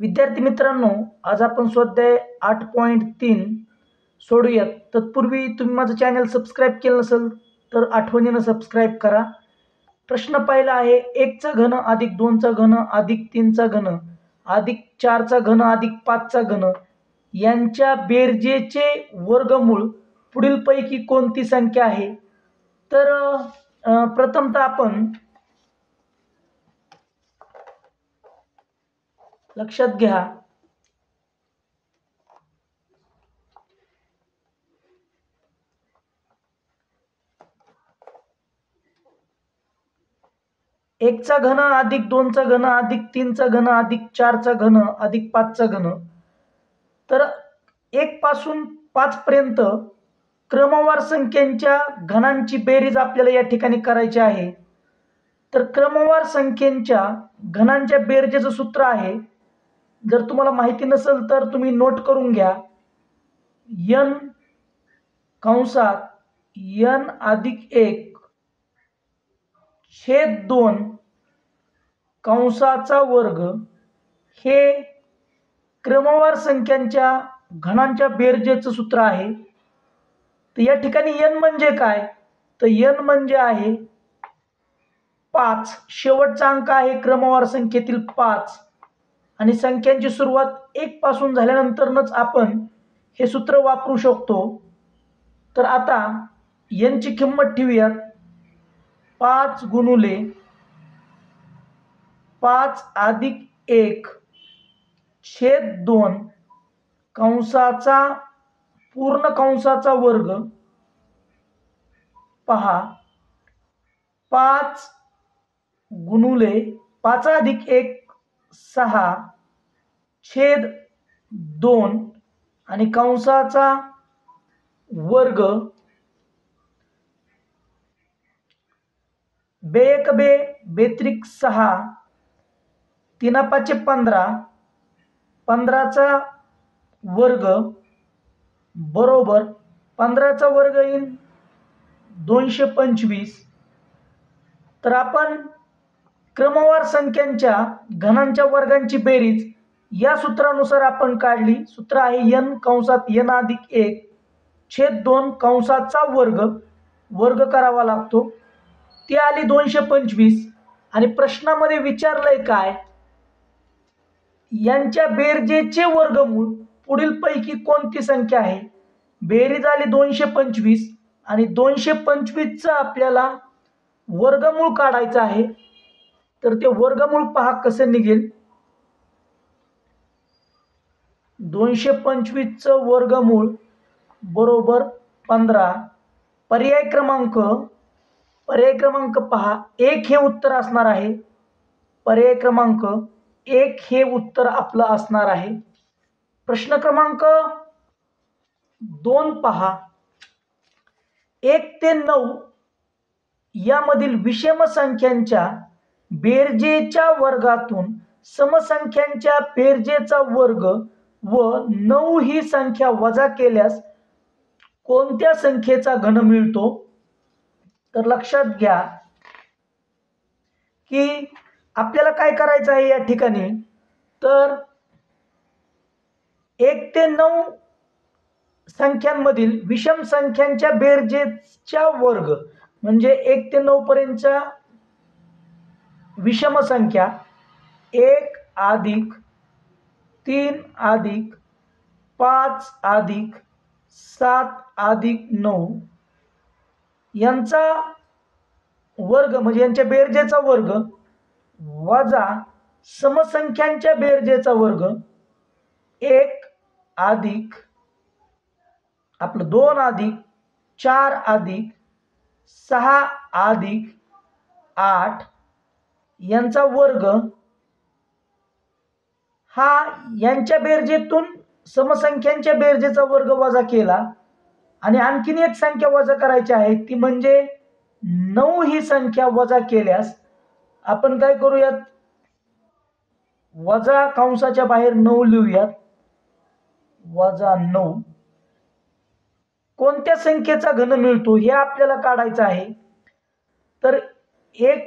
विद्यार्थी मित्रांनो, आज आपण स्वाध्याय 8.3 सोडूयात. तत्पूर्वी तुम्ही माझं चॅनल सबस्क्राईब केलं नसेल तर आठवणीनं सबस्क्राईब करा. प्रश्न पहिला आहे, 1चा घन अधिक 2चा घन अधिक 3चा घन अधिक 4चा घन अधिक 5चा घन यांच्या बेरजेचे वर्गमूळ पुढीलपैकी कोणती संख्या आहे? तर प्रथमतः आपण लक्षात घ्या, एकचा घन अधिक 2चा घन अधिक 3चा घन अधिक 4चा घन अधिक 5चा घन. तर 1 पासून 5 पर्यंत क्रमवार संख्यांच्या घनांची बेरीज आपल्याला या ठिकाणी करायची आहे. तर क्रमवार संख्यांच्या घनांच्या बेरजेचं सूत्र आहे, जर तुम्हाला माहिती नसेल तर तुम्ही नोट करून घ्या. n कंसात n अधिक 1 छेद 2 कंसाचा वर्ग हे क्रमवार संख्यांच्या घनांच्या बेरजेचं सूत्र आहे. तर या ठिकाणी n म्हणजे काय? तर n म्हणजे आहे 5. शेवटचा अंक आहे क्रमवार संख्येतील 5 आणि संख्यांची सुरुवात 1 पासून झाल्यानंतरच आपण हे सूत्र वापरू शकतो. तर आता n ची किंमत ठेवूयात. 5 गुणुले 5 अधिक 1 छेद 2 कंसाचा पूर्ण कंसाचा वर्ग. पहा, 5 गुणुले 5 अधिक 1 6 छेद 2 आणि कंसाचा वर्ग. बे एक बे, बेत्रिक 6, 3 5 15, 15चा वर्ग बरोबर 15चा वर्ग येईल 225. तर आपण क्रमवार संख्यांच्या घनांच्या वर्गांची बेरीज या सूत्रानुसार आपण काढली. सूत्र आहे n कंसात n अधिक 1 छेद 2 कंसाचा वर्ग करावा लागतो. ती आली 225. आणि प्रश्नामध्ये विचारलंय काय? यांच्या बेरजेचे वर्गमूळ पुढीलपैकी कोणती संख्या आहे? बेरीज आली 225 आणि 225चं आपल्याला वर्गमूळ काढायचं आहे. तर ते वर्गमूळ पहा कसं निघेल. 225चं वर्गमूळ बरोबर 15. पर्याय क्रमांक पहा, 1 हे उत्तर असणार आहे. पर्याय क्रमांक 1 हे उत्तर आपलं असणार आहे. प्रश्न क्रमांक 2 पहा, 1 ते 9 यामधील विषम संख्यांच्या बेरजेच्या वर्गातून समसंख्यांच्या बेरजेचा वर्ग व 9 ही संख्या वजा केल्यास कोणत्या संख्येचा घन मिळतो? तर लक्षात घ्या की आपल्याला काय करायचं आहे या ठिकाणी. तर 1 ते 9 संख्यांमधील विषम संख्यांच्या बेरजेचा वर्ग म्हणजे 1 ते 9 पर्यंतच्या विषम संख्या 1 अधिक 3 अधिक 5 अधिक 7 अधिक 9 यांचा वर्ग म्हणजे यांच्या बेरजेचा वर्ग वजा समसंख्यांच्या बेरजेचा वर्ग 1 अधिक आपलं 2 अधिक 4 अधिक 6 अधिक 8 यांचा वर्ग हा यांच्या बेरजेतून समसंख्यांच्या बेरजेचा वर्ग वजा केला आणि आणखीन एक संख्या वजा करायची आहे, ती म्हणजे 9 ही संख्या वजा केल्यास आपण काय करूयात, वजा कंसाच्या बाहेर 9 लिहूयात. वजा 9 कोणत्या संख्येचा घन मिळतो हे आपल्याला काढायचं आहे. तर 1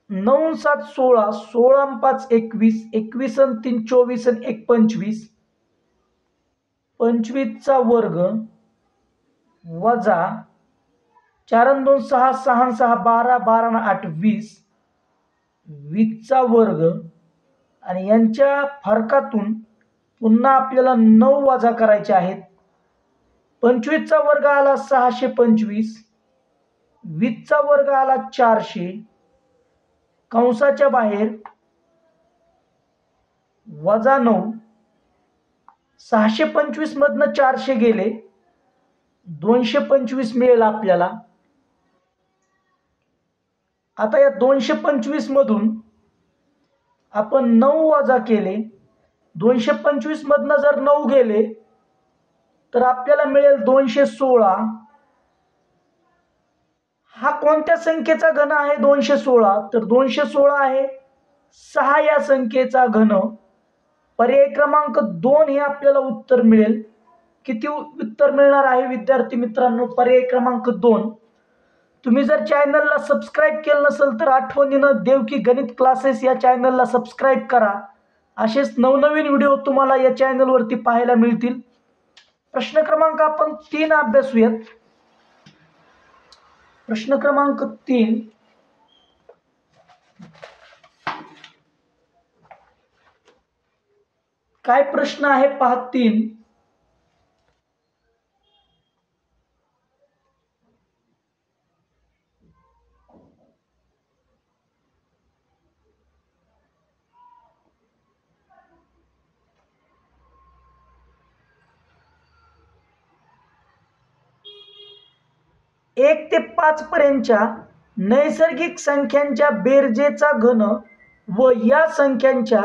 9 7 16, 16 5 21, 21 आणि 3 24 आणि 1 25, 25 चा वर्ग वजा 4 आणि 2 6, 6 आणि 6 12, 12 आणि 8 20, 20 चा वर्ग आणि यांच्या फरकातून पुन्हा आपल्याला 9 वजा करायचे आहेत. 25 चा वर्ग आला 625, 20 चा वर्ग आला 400, कंसाच्या बाहेर वजा 9, 625 मधनं 400 गेले, 225 मिळेल आपल्याला. आता या 225 मधून आपण 9 वजा केले, 225 मधनं जर 9 गेले तर आपल्याला मिळेल 216. हा कोणत्या संख्येचा घन आहे 216? तर 216 आहे 6 या संख्येचा घन. पर्याय क्रमांक 2 हे आपल्याला उत्तर मिळेल. किती उत्तर मिळणार आहे विद्यार्थी मित्रांनो? पर्याय क्रमांक 2. तुम्ही जर चॅनलला सबस्क्राईब केलं नसेल तर आठवणीनं देवकी गणित क्लासेस या चॅनलला सबस्क्राईब करा. असेच नवनवीन व्हिडिओ तुम्हाला या चॅनलवरती पाहायला मिळतील. प्रश्न क्रमांक आपण 3 अभ्यासूयात. प्रश्न क्रमांक 3, काय प्रश्न आहे पहा. 3, एक ते 5 पर्यंतच्या नैसर्गिक संख्यांच्या बेरजेचा घन व या संख्यांच्या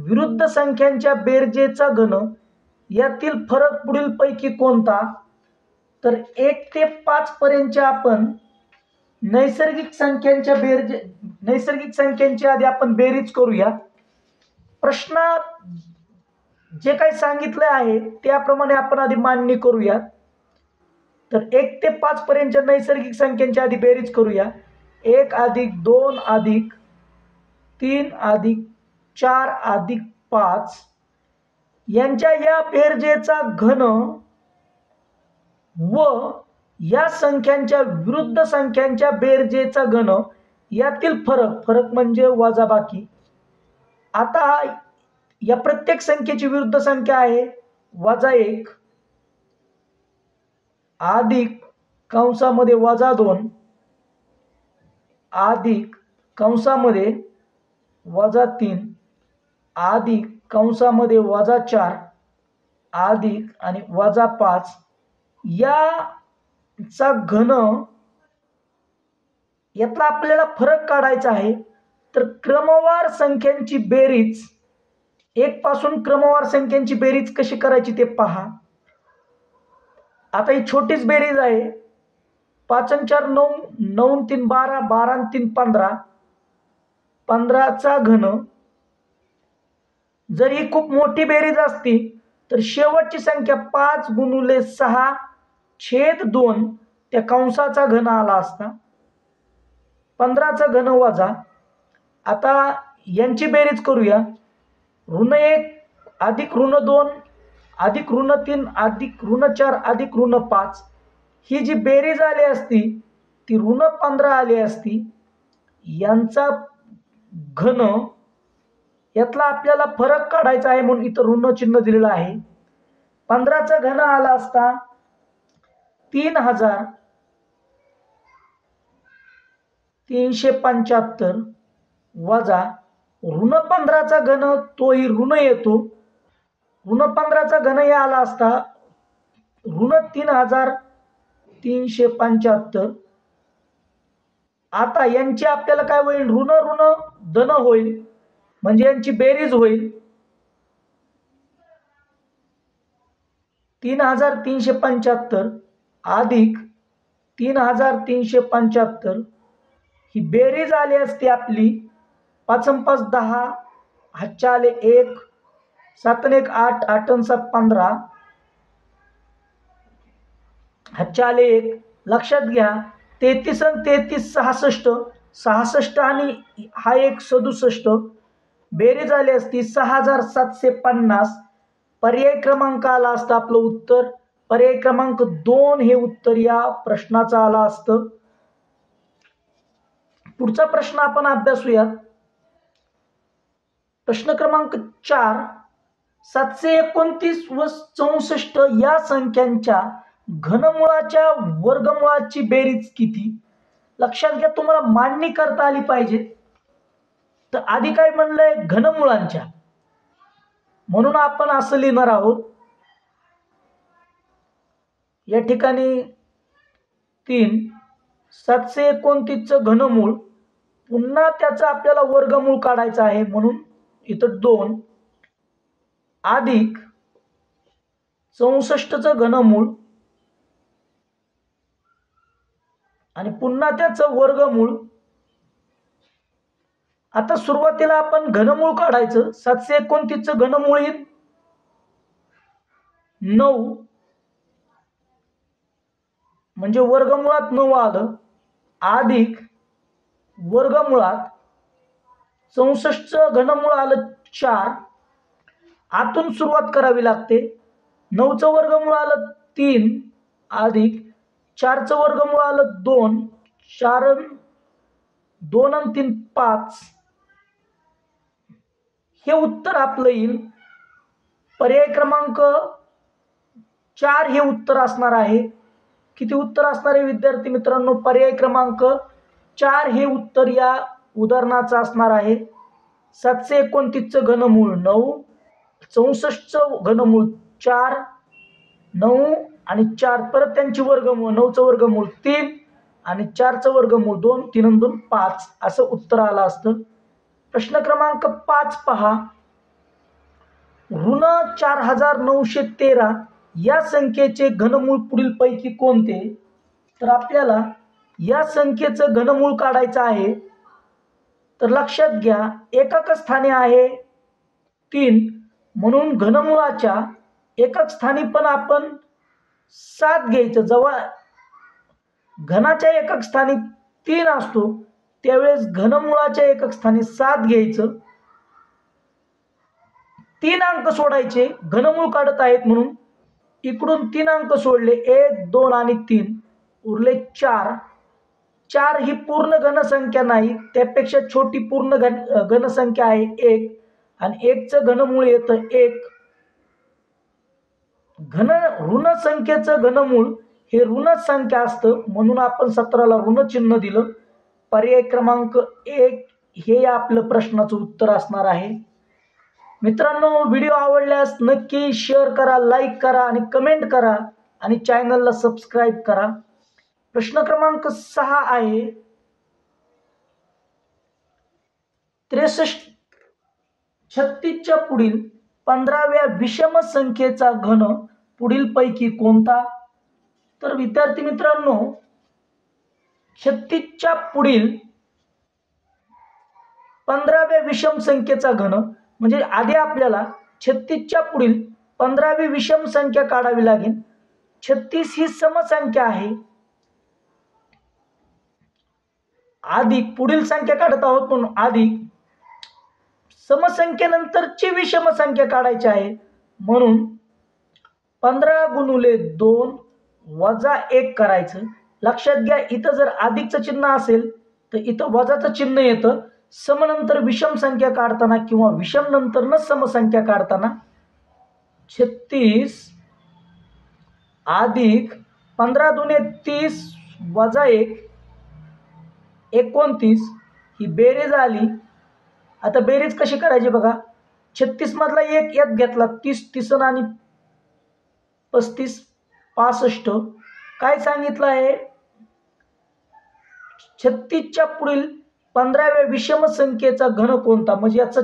विरुद्ध संख्यांच्या बेरजेचा घन यातील फरक पुढीलपैकी कोणता? तर 1 ते 5 पर्यंतच्या आपण नैसर्गिक संख्यांची आधी आपण बेरीज करूया. प्रश्नात जे काही सांगितले आहे त्याप्रमाणे आपण आधी मांडणी करूया. तर 1 ते 5 पर्यंतच्या नैसर्गिक संख्यांची आधी बेरीज करूया. 1 अधिक 2 अधिक 3 अधिक 4 अधिक 5 यांच्या या बेरजेचा घन व या संख्यांच्या विरुद्ध संख्यांच्या बेरजेचा घन यातील फरक म्हणजे वजाबाकी. आता या प्रत्येक संख्येची विरुद्ध संख्या आहे -1 अधिक कंसामध्ये -2 अधिक कंसामध्ये -3 अधिक कंसामध्ये -4 अधिक आणि -5 याचा घन यातला आपल्याला फरक काढायचा आहे. तर क्रमवार संख्यांची बेरीज, 1 पासून क्रमवार संख्यांची बेरीज कशी करायची ते पहा. आता ही छोटीच बेरीज आहे. 5 आणि 4 9, 9 आणि 3 12, 12 आणि 3 15, 15 चा घन. जर ही खूप मोठी बेरीज असती तर शेवटची संख्या 5 गुणिले 6 छेद 2 त्या कंसाचा घन आला असता. 15 चा घन वजा. आता यांची बेरीज करूया. -1 अधिक -2 अधिक -3 अधिक -4 अधिक -5 ही जी बेरीज आली असती ती -15 आली असती. यांचा घन यातला आपल्याला फरक काढायचा आहे म्हणून इथं ऋण चिन्ह दिलेलं आहे. 15 चा घन आला असता 3375 वजा -15 चा घन तोही ऋण येतो. -15 चा घन हे आला असता -3375. आता यांची आपल्याला काय होईल? ऋण धन होईल म्हणजे यांची बेरीज होईल 3375 अधिक 3375 ही बेरीज आली असती आपली 5 आणि 5 10, हातच्या आले 1, 7 आणि 1 8, 8 आणि 7 15, हातच्या आले 1. लक्षात घ्या 33 आणि 33 66, 66 आणि हा एक 67, बेरीज आली असती 6750. पर्याय क्रमांक आला असतं आपलं उत्तर, पर्याय क्रमांक 2 हे उत्तर या प्रश्नाचं आलं असतं. पुढचा प्रश्न आपण अभ्यासूयात. प्रश्न क्रमांक 4, 729 व 64 या संख्यांच्या घनमुळाच्या वर्गमुळाची बेरीज किती? लक्षात घ्या, तुम्हाला मांडणी करता आली पाहिजे. तर आधी काय म्हणलंय? घनमुळांच्या, म्हणून आपण असं लिहिणार आहोत. या ठिकाणी 3, 729 चं घनमूळ, पुन्हा त्याचं आपल्याला वर्गमूळ काढायचं आहे, म्हणून इथं 2 अधिक 64 चं घनमूळ आणि पुन्हा त्याचं वर्गमूळ. आता सुरुवातीला आपण घनमूळ काढायचं. 729 चं घनमूळ येईल 9, म्हणजे वर्गमुळात 9 आलं, अधिक वर्गमुळात 64 चं घनमूळ आलं 4. आतून सुरुवात करावी लागते. 9 चं वर्गमूळ आलं 3, अधिक 4 चं वर्गमूळ आलं 2, 4 2 आणि 3 5. हे उत्तर आपलं येईल. पर्याय क्रमांक 4 हे उत्तर असणार आहे. किती उत्तर असणार आहे विद्यार्थी मित्रांनो? पर्याय क्रमांक 4 हे उत्तर या उदाहरणाचं असणार आहे. 729 चं घनमूळ 9, 64 चं घनमूळ 4, 9 आणि 4, परत त्यांची वर्गमूळ, 9 चं वर्गमूळ 3 आणि 4 चं वर्गमूळ 2, 3 आणि 2 5 असं उत्तर आलं असतं. प्रश्न क्रमांक 5 पहा. ऋण 4913 या संख्येचे घनमूळ पुढीलपैकी कोणते? तर आपल्याला या संख्येचं घनमूळ काढायचं आहे. तर लक्षात घ्या, एकक स्थानी आहे 3, म्हणून घनमुळाच्या एकक स्थानी पण आपण 7 घ्यायचं. जेव्हा घनाच्या एकक स्थानी 3 असतो त्यावेळेस घनमुळाच्या एकक स्थानी 7 घ्यायचं. 3 अंक सोडायचे, घनमूळ काढत आहेत म्हणून. इकडून 3 अंक सोडले, 1 2 आणि 3, उरले 4. 4 ही पूर्ण घनसंख्या नाही, त्यापेक्षा छोटी पूर्ण घनसंख्या आहे 1, आणि 1 चं घनमूळ येतं 1. ऋण संख्येचं घनमूळ हे ऋण संख्या असतं, म्हणून आपण 17ला ऋण चिन्ह दिलं. पर्याय क्रमांक 1 हे आपलं प्रश्नाचं उत्तर असणार आहे. मित्रांनो, व्हिडिओ आवडल्यास नक्की शेअर करा, लाईक करा आणि कमेंट करा आणि चॅनलला सबस्क्राईब करा. प्रश्न क्रमांक 6 आहे 36 च्या पुढील 15व्या विषम संख्येचा घन पुढीलपैकी कोणता? तर विद्यार्थी मित्रांनो, 36 च्या पुढील 15व्या विषम संख्येचा घन, म्हणजे आधी आपल्याला 36 च्या पुढील 15वी विषम संख्या काढावी लागेल. 36 ही समसंख्या आहे, अधिक पुढील संख्या काढत आहोत म्हणून अधिक समसंख्येनंतरची विषम संख्या काढायची आहे, म्हणून 15 गुणिले 2 वजा 1 करायचं. लक्षात घ्या, इथं जर अधिकचं चिन्ह असेल तर इथं वजाचं चिन्ह येतं. समनंतर विषम संख्या काढताना किंवा विषम नंतर न समसंख्या काढताना 36 अधिक 15 दुने 30 वजा 1 29 ही बेरीज आली. आता बेरीज कशी करायची बघा. 36 मधला 1 यात घेतला, 30 30 आणि 35 65. काय सांगितलं आहे? 36 च्या पुढील 15व्या विषम संख्येचा घन कोणता? म्हणजे याचा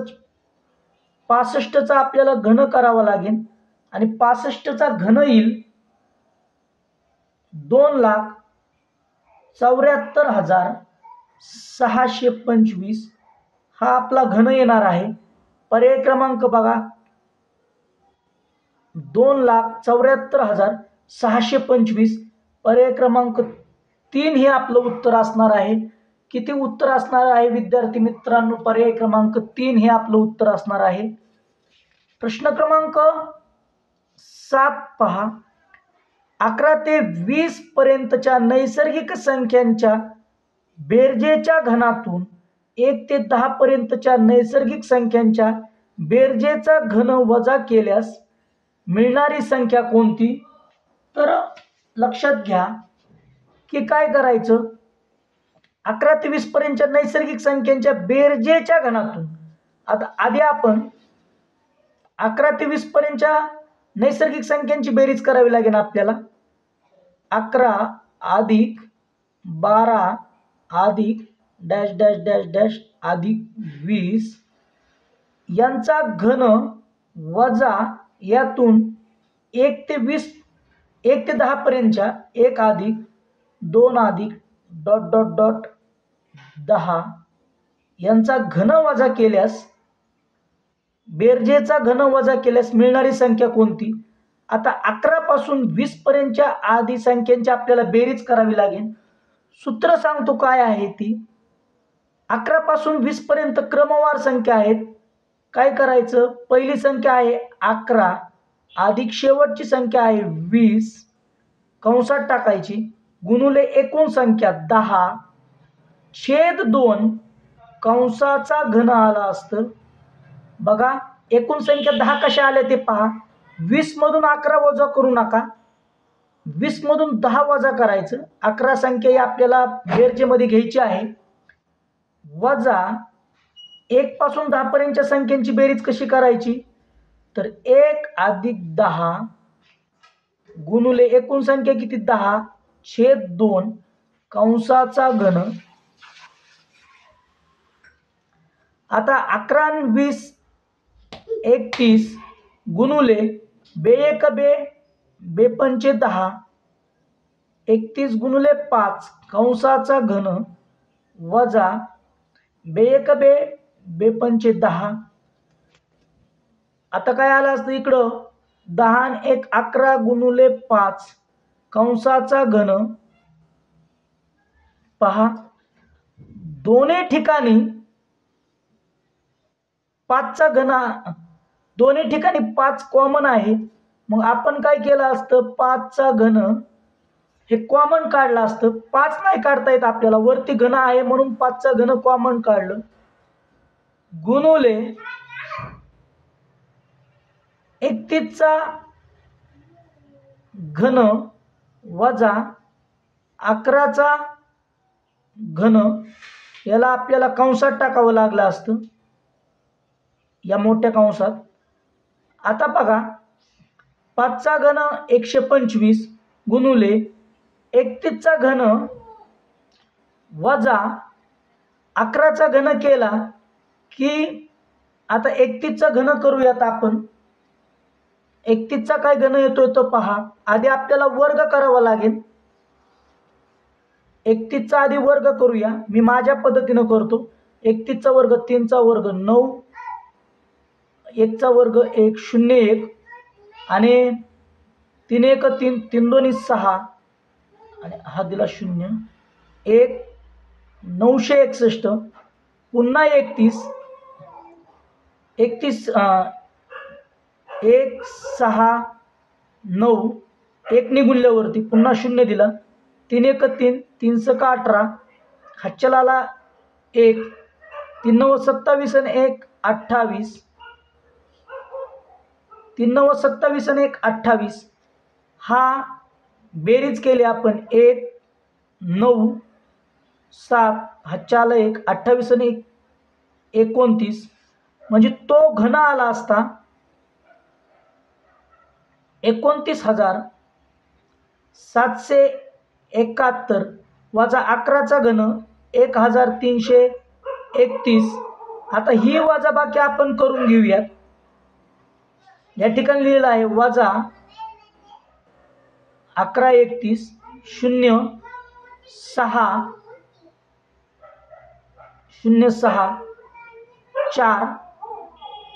65 चा आपल्याला घन करावा लागेल, आणि 65 चा घन येईल 2,74,625. हा आपला घन येणार आहे. पर्याय क्रमांक बघा, 2,74,625. पर्याय क्रमांक 3 हे आपलं उत्तर असणार आहे. किती उत्तर असणार आहे विद्यार्थी मित्रांनो? पर्याय क्रमांक 3 हे आपलं उत्तर असणार आहे. प्रश्न क्रमांक 7 पहा. 11 ते 20 पर्यंतच्या नैसर्गिक संख्यांच्या बेरजेच्या घनातून 1 ते 10 पर्यंतच्या नैसर्गिक संख्यांच्या बेरजेचा घन वजा केल्यास मिळणारी संख्या कोणती? तर लक्षात घ्या की काय करायचं, 11 ते 20 पर्यंतच्या नैसर्गिक संख्यांच्या बेरजेच्या घनातून. आता आधी आपण 11 ते 20 पर्यंतच्या नैसर्गिक संख्यांची बेरीज करावी लागेल आपल्याला. 11 अधिक 12 अधिक डॅश डॅश डॅश डॅश अधिक 20 यांचा घन वजा यातून 1 ते 10 पर्यंतच्या 1 अधिक 2 अधिक डॉट डॉट डॉट 10 यांचा घन वजा केल्यास, बेरजेचा घन वजा केल्यास मिळणारी संख्या कोणती? आता 11 पासून 20 पर्यंतच्या आधी संख्यांची आपल्याला बेरीज करावी लागेल. सूत्र सांगतो काय आहे ती. 11 पासून 20 पर्यंत क्रमवार संख्या आहेत. काय करायचं, पहिली संख्या आहे 11 अधिक शेवटची संख्या आहे 20 कंसात टाकायची, गुणुले एकूण संख्या 10 छेद 2 कंसाचा घन आला असतं. बघा एकूण संख्या 10 कशा आल्या ते पहा. 20 मधून 11 वजा करू नका, 20 मधून 10 वजा करायचं. 11 संख्या ही आपल्याला बेरजेमध्ये घ्यायची आहे. वजा 1 पासून 10 पर्यंतच्या संख्यांची बेरीज कशी करायची, तर 1 अधिक 10 गुणुले एकूण संख्या किती 10 छेद 2 कंसाचा घन. आता 11 आणि 20 31 गुणुले बे एक बे बे पंचे 10 31 गुणुले 5 कंसाचा घन वजा बे एक बे बे पंचे 10. आता काय आलं असतं इकडं 10 आणि 1 11 गुणुले 5 कंसाचा घन. पहा दोन्ही ठिकाणी 5चा घन, दोन्ही ठिकाणी 5 कॉमन आहे. मग आपण काय केलं असतं, 5चा घन हे कॉमन काढलं असतं. 5 नाही काढता येत आपल्याला, वरती घन आहे म्हणून 5चा घन कॉमन काढलं, गुणुले 31चा घन वजा 11चा घन. याला आपल्याला कंसात टाकावं लागलं असतं, या मोठ्या कंसात. आता बघा 5चा घन 125 गुणुले 31चा घन वजा 11चा घन केला की, आता 31चा घन करूयात आपण. 31चा काय घन येतोय तो पहा. आधी आपल्याला वर्ग करावा लागेल. 31चा आधी वर्ग करूया, मी माझ्या पद्धतीनं करतो. 31चा वर्ग 3चा वर्ग 9 1चा वर्ग 1 0 1 आणि 3 1 3 3 2 6 आणि हा दिला 0 1 961 पुन्हा 31 31 1 6 9 1 निघुनल्यावरती पुन्हा 0 दिला, 3 1 3 3 6 18 हातच्याला आला 1 3 9 27 आणि 1 28 3 9 27 आणि 1 28. हा बेरीज केली आपण 1 9 7 हातच्याला 1 28 आणि 1 29, म्हणजे तो घन आला असता 29,771 वजा 11चा घन 1331. आता ही वजाबाकी आपण करून घेऊयात. या ठिकाणी लिहिलं आहे वजा 1131 0 6 0 6 4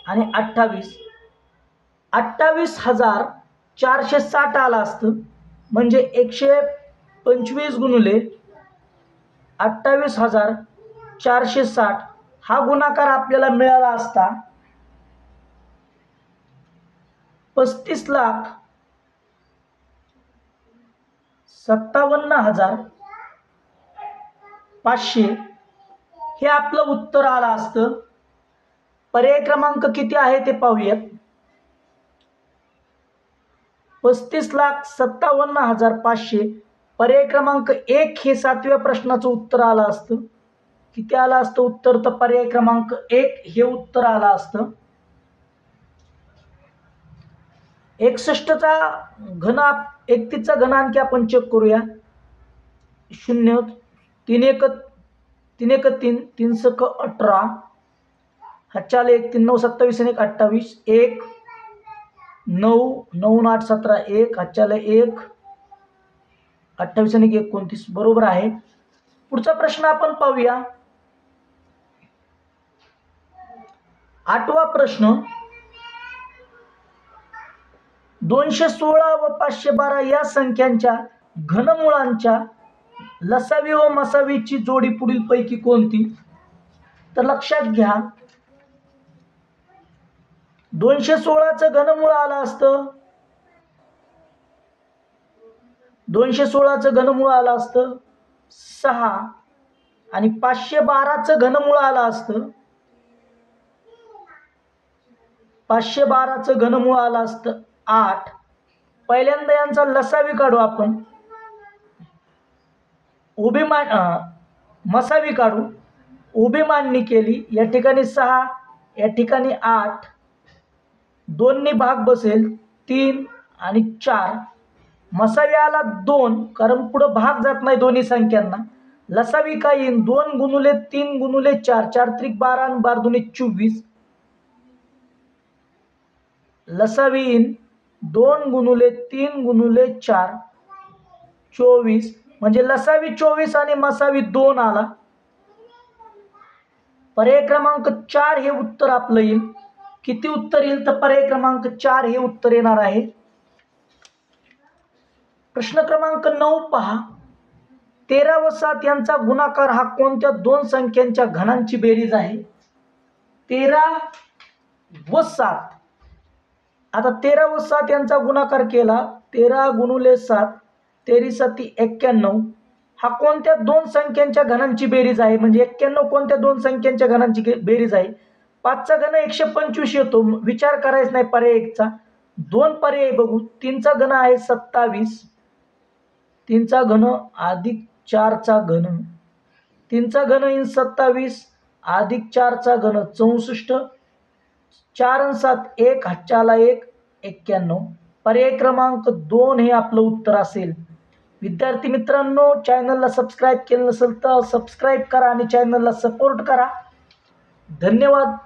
आणि 28 28,460 आलं असतं. म्हणजे 125 गुणुले 28,460 हा गुणाकार आपल्याला मिळाला असता 35,57,500 हे आपलं उत्तर आलं असतं. पर्याय क्रमांक किती आहे ते पाहूयात. 35,57,500 पर्याय क्रमांक 1 हे 7व्या प्रश्नाचं उत्तर आलं असतं. किती आलं असतं उत्तर? तर पर्याय क्रमांक 1 हे उत्तर आलं असतं. 61चा घन 31चा घनांक आपण चेक करूया. 0 3 1 3 1 3 3 सक 18 हातच्याला 1 3 9 27 1 28 1 9 9 8 17 1 हातच्याला 1 28 1 29 बरोबर आहे. पुढचा प्रश्न आपण पाहूया. 8वा प्रश्न. 216 व 512 या संख्यांच्या घनमुळांच्या लसावी व मसावीची जोडी पुढीलपैकी कोणती? तर लक्षात घ्या, 216चं घनमूळ आलं असतं 216चं घनमूळ आलं असतं 6 आणि 512चं घनमूळ आलं असतं 512चं घनमूळ आलं असतं 8. पहिल्यांदा यांचा लसावी काढू आपण. उभी मसावी काढू. उभी मांडणी केली. या ठिकाणी 6 या ठिकाणी 8 2 भाग बसेल 3 आणि 4. मसावी आला 2 कारण पुढे भाग जात नाही दोन्ही संख्यांना. लसावी काय येईल 2 गुणुले 3 गुणुले 4 4 त्रिक 12 आणि 12 दुनी 24. लसावी येईल 2 गुणुले 3 गुणुले 4 24 म्हणजे लसावी 24 आणि मसावी 2 आला. पर्याय क्रमांक 4 हे उत्तर आपलं येईल. किती उत्तर येईल तर पर्याय क्रमांक 4 हे उत्तर येणार आहे. प्रश्न क्रमांक 9 पहा. 13 व 7 यांचा गुणाकार हा कोणत्या दोन संख्यांच्या घनांची बेरीज आहे? 13 व 7. आता 13 व 7 यांचा गुणाकार केला 13 गुणुले 7 13 7 91 हा कोणत्या दोन संख्यांच्या घनांची बेरीज आहे? म्हणजे 91 कोणत्या दोन संख्यांच्या घनांची बेरीज आहे? 5चा घन 125 येतो. विचार करायचा नाही पर्याय 1चा. दोन पर्याय बघू. 3चा घन आहे 27 3चा घन अधिक 4चा घन 3चा घन येईल 27 अधिक 4चा घन 64 4 आणि 7 1 हातच्याला 1 91. पर्याय क्रमांक 2 हे आपलं उत्तर असेल. विद्यार्थी मित्रांनो, चॅनलला सबस्क्राईब केलं नसेल तर सबस्क्राईब करा आणि चॅनलला सपोर्ट करा. धन्यवाद.